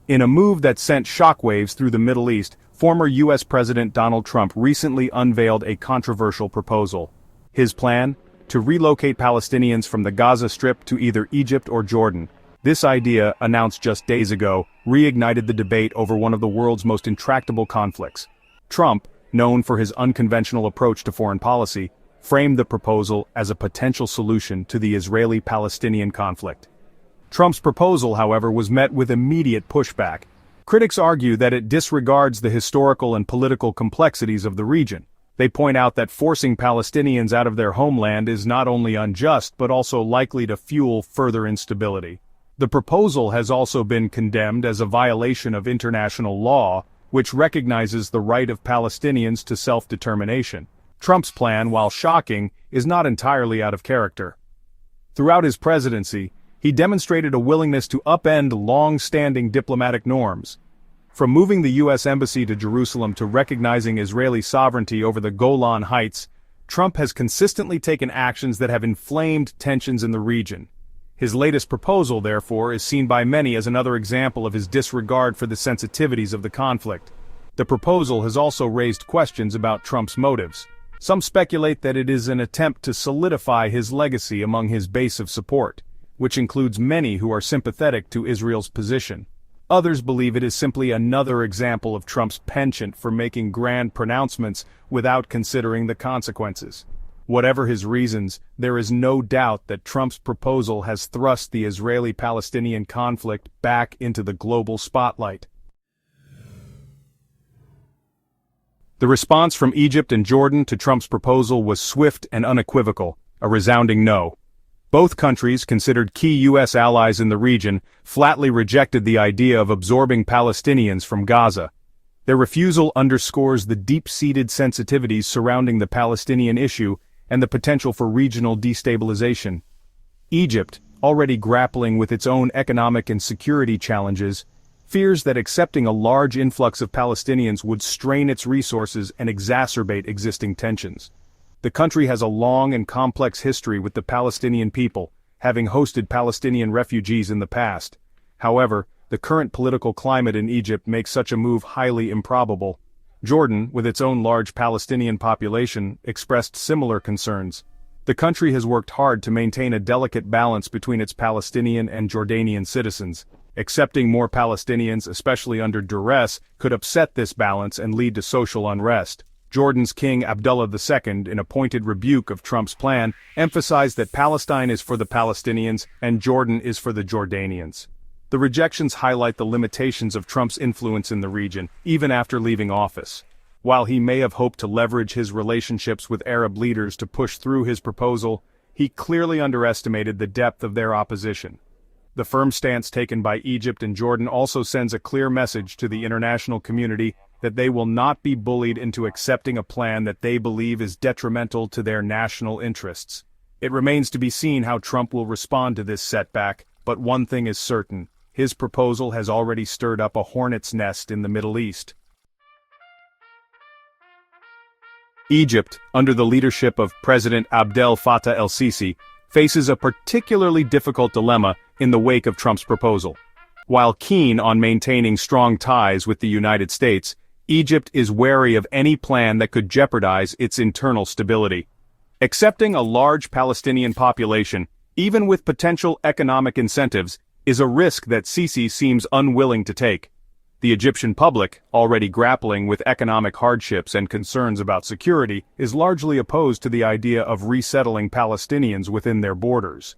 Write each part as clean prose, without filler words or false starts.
In a move that sent shockwaves through the Middle East, former U.S. President Donald Trump recently unveiled a controversial proposal. His plan? To relocate Palestinians from the Gaza Strip to either Egypt or Jordan. This idea, announced just days ago, reignited the debate over one of the world's most intractable conflicts. Trump, known for his unconventional approach to foreign policy, framed the proposal as a potential solution to the Israeli-Palestinian conflict. Trump's proposal, however, was met with immediate pushback. Critics argue that it disregards the historical and political complexities of the region. They point out that forcing Palestinians out of their homeland is not only unjust but also likely to fuel further instability. The proposal has also been condemned as a violation of international law, which recognizes the right of Palestinians to self-determination. Trump's plan, while shocking, is not entirely out of character. Throughout his presidency, he demonstrated a willingness to upend long-standing diplomatic norms. From moving the U.S. Embassy to Jerusalem to recognizing Israeli sovereignty over the Golan Heights, Trump has consistently taken actions that have inflamed tensions in the region. His latest proposal, therefore, is seen by many as another example of his disregard for the sensitivities of the conflict. The proposal has also raised questions about Trump's motives. Some speculate that it is an attempt to solidify his legacy among his base of support, which includes many who are sympathetic to Israel's position. Others believe it is simply another example of Trump's penchant for making grand pronouncements without considering the consequences. Whatever his reasons, there is no doubt that Trump's proposal has thrust the Israeli-Palestinian conflict back into the global spotlight. The response from Egypt and Jordan to Trump's proposal was swift and unequivocal, a resounding no. Both countries, considered key U.S. allies in the region, flatly rejected the idea of absorbing Palestinians from Gaza. Their refusal underscores the deep-seated sensitivities surrounding the Palestinian issue and the potential for regional destabilization. Egypt, already grappling with its own economic and security challenges, fears that accepting a large influx of Palestinians would strain its resources and exacerbate existing tensions. The country has a long and complex history with the Palestinian people, having hosted Palestinian refugees in the past. However, the current political climate in Egypt makes such a move highly improbable. Jordan, with its own large Palestinian population, expressed similar concerns. The country has worked hard to maintain a delicate balance between its Palestinian and Jordanian citizens. Accepting more Palestinians, especially under duress, could upset this balance and lead to social unrest. Jordan's King Abdullah II, in a pointed rebuke of Trump's plan, emphasized that Palestine is for the Palestinians and Jordan is for the Jordanians. The rejections highlight the limitations of Trump's influence in the region, even after leaving office. While he may have hoped to leverage his relationships with Arab leaders to push through his proposal, he clearly underestimated the depth of their opposition. The firm stance taken by Egypt and Jordan also sends a clear message to the international community that they will not be bullied into accepting a plan that they believe is detrimental to their national interests. It remains to be seen how Trump will respond to this setback, but one thing is certain: his proposal has already stirred up a hornet's nest in the Middle East. Egypt, under the leadership of President Abdel Fattah el-Sisi, faces a particularly difficult dilemma in the wake of Trump's proposal. While keen on maintaining strong ties with the United States, Egypt is wary of any plan that could jeopardize its internal stability. Accepting a large Palestinian population, even with potential economic incentives, is a risk that Sisi seems unwilling to take. The Egyptian public, already grappling with economic hardships and concerns about security, is largely opposed to the idea of resettling Palestinians within their borders.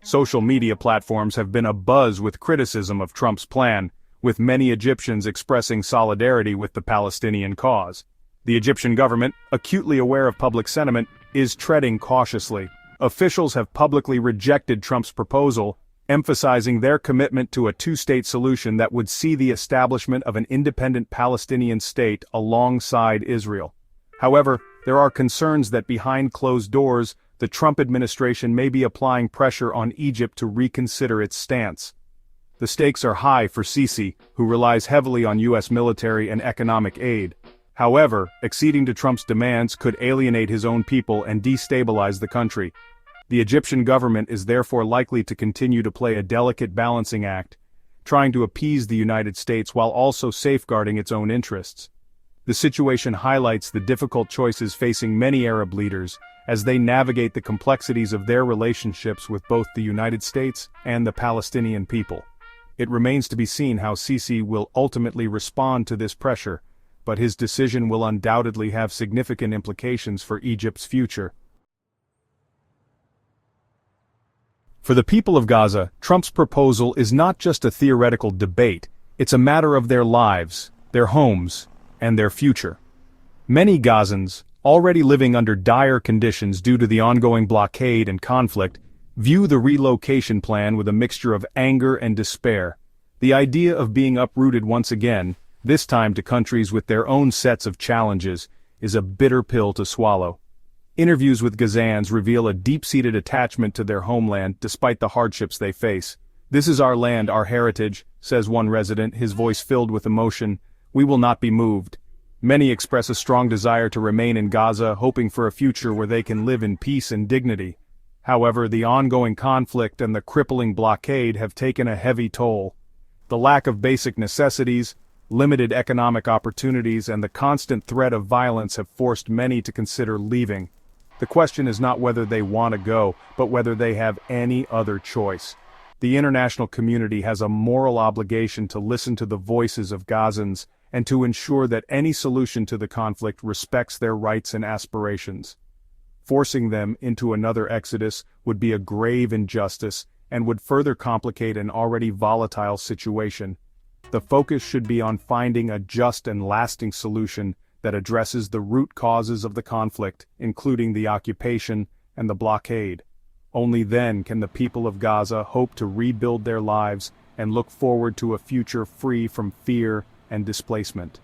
Social media platforms have been abuzz with criticism of Trump's plan, with many Egyptians expressing solidarity with the Palestinian cause. The Egyptian government, acutely aware of public sentiment, is treading cautiously. Officials have publicly rejected Trump's proposal, emphasizing their commitment to a two-state solution that would see the establishment of an independent Palestinian state alongside Israel. However, there are concerns that behind closed doors, the Trump administration may be applying pressure on Egypt to reconsider its stance. The stakes are high for Sisi, who relies heavily on U.S. military and economic aid. However, acceding to Trump's demands could alienate his own people and destabilize the country. The Egyptian government is therefore likely to continue to play a delicate balancing act, trying to appease the United States while also safeguarding its own interests. The situation highlights the difficult choices facing many Arab leaders as they navigate the complexities of their relationships with both the United States and the Palestinian people. It remains to be seen how Sisi will ultimately respond to this pressure, but his decision will undoubtedly have significant implications for Egypt's future. For the people of Gaza, Trump's proposal is not just a theoretical debate, it's a matter of their lives, their homes, and their future. Many Gazans, already living under dire conditions due to the ongoing blockade and conflict, view the relocation plan with a mixture of anger and despair. The idea of being uprooted once again, this time to countries with their own sets of challenges, is a bitter pill to swallow. Interviews with Gazans reveal a deep-seated attachment to their homeland despite the hardships they face. "This is our land, our heritage," says one resident, his voice filled with emotion. "We will not be moved." Many express a strong desire to remain in Gaza, hoping for a future where they can live in peace and dignity. However, the ongoing conflict and the crippling blockade have taken a heavy toll. The lack of basic necessities, limited economic opportunities, and the constant threat of violence have forced many to consider leaving. The question is not whether they want to go, but whether they have any other choice. The international community has a moral obligation to listen to the voices of Gazans and to ensure that any solution to the conflict respects their rights and aspirations. Forcing them into another exodus would be a grave injustice and would further complicate an already volatile situation. The focus should be on finding a just and lasting solution that addresses the root causes of the conflict, including the occupation and the blockade. Only then can the people of Gaza hope to rebuild their lives and look forward to a future free from fear and displacement.